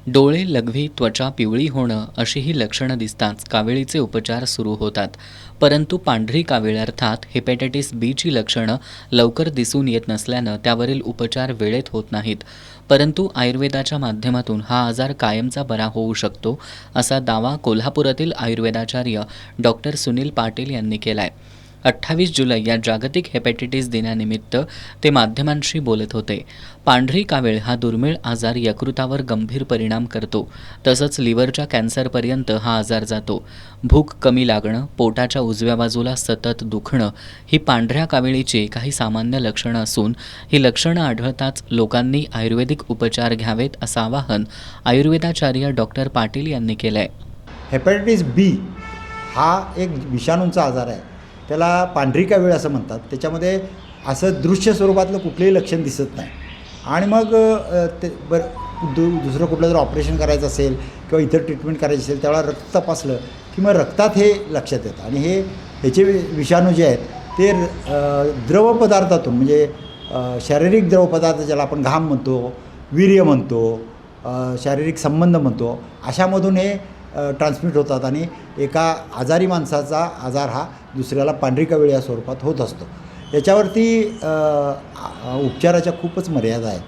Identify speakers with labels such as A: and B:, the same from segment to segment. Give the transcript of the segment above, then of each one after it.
A: डोळे, लघवी, त्वचा पिवळी होणं अशी ही लक्षणं दिसताच काविळीचे उपचार सुरू होतात. परंतु पांढरी कावीळ अर्थात हेपॅटायटिस बीची लक्षणं लवकर दिसून येत नसल्यानं त्यावरील उपचार वेळेत होत नाहीत. परंतु आयुर्वेदाच्या माध्यमातून हा आजार कायमचा बरा होऊ शकतो, असा दावा कोल्हापुरातील आयुर्वेदाचार्य डॉक्टर सुनील पाटील यांनी केलाय. 28 जुलै या जागतिक हेपॅटायटिस दिनानिमित्त ते माध्यमांशी बोलत होते. पांढरी कावीळ हा दुर्मिळ आजार यकृतावर गंभीर परिणाम करतो. तसंच लिव्हरच्या कॅन्सरपर्यंत हा आजार जातो. भूक कमी लागणं, पोटाच्या उजव्या बाजूला सतत दुखणं ही पांढऱ्या काविळीची काही सामान्य लक्षणं असून ही लक्षणं आढळताच लोकांनी आयुर्वेदिक उपचार घ्यावेत असं आवाहन आयुर्वेदाचार्य डॉक्टर पाटील यांनी केलं आहे.
B: हेपॅटायटिस बी हा एक विषाणूंचा आजार आहे. त्याला पांढरी कावीळ असं म्हणतात. त्याच्यामध्ये असं दृश्य स्वरूपातलं कुठलंही लक्षण दिसत नाही. आणि मग ते दुसरं कुठलं जर ऑपरेशन करायचं असेल किंवा इतर ट्रीटमेंट करायची असेल त्यावेळेला रक्त तपासलं की मग रक्तात हे लक्षात येतं. आणि ह्याचे विषाणू जे आहेत ते द्रव पदार्थातून म्हणजे शारीरिक द्रव पदार्थ ज्याला आपण घाम म्हणतो, वीर्य म्हणतो, शारीरिक संबंध म्हणतो, अशामधून हे ट्रान्समिट होतात आणि एका आजारी माणसाचा आजार हा दुसऱ्याला पांढरी कावीळ या स्वरूपात होत असतो. याच्यावरती उपचाराच्या खूपच मर्यादा आहेत.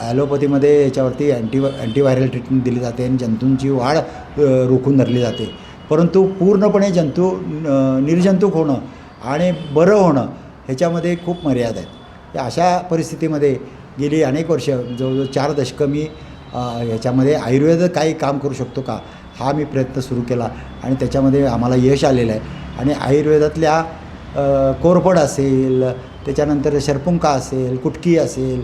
B: ॲलोपॅथीमध्ये याच्यावरती अँटीव्हायरल ट्रीटमेंट दिली जाते आणि जंतूंची वाढ रोखून धरली जाते. परंतु पूर्णपणे निर्जंतुक होणं आणि बरं होणं ह्याच्यामध्ये खूप मर्यादा आहेत. अशा परिस्थितीमध्ये गेली अनेक वर्ष जवळजवळ 4 दशकं मी ह्याच्यामध्ये आयुर्वेद काही काम करू शकतो का हा मी प्रयत्न सुरू केला आणि त्याच्यामध्ये आम्हाला यश आलेलं आहे. आणि आयुर्वेदातल्या कोरफड असेल, त्याच्यानंतर शरपुंका असेल, कुटकी असेल,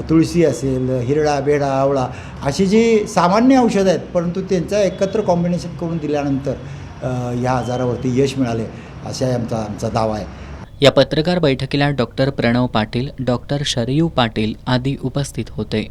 B: तुळशी असेल, हिरडा, बेडा, आवळा अशी जी सामान्य औषधं आहेत परंतु त्यांचं एकत्र कॉम्बिनेशन करून दिल्यानंतर ह्या आजारावरती यश मिळाले असा आमचा दावा आहे.
A: या पत्रकार बैठकीला डॉक्टर प्रणव पाटील, डॉक्टर शरयू पाटील आदी उपस्थित होते.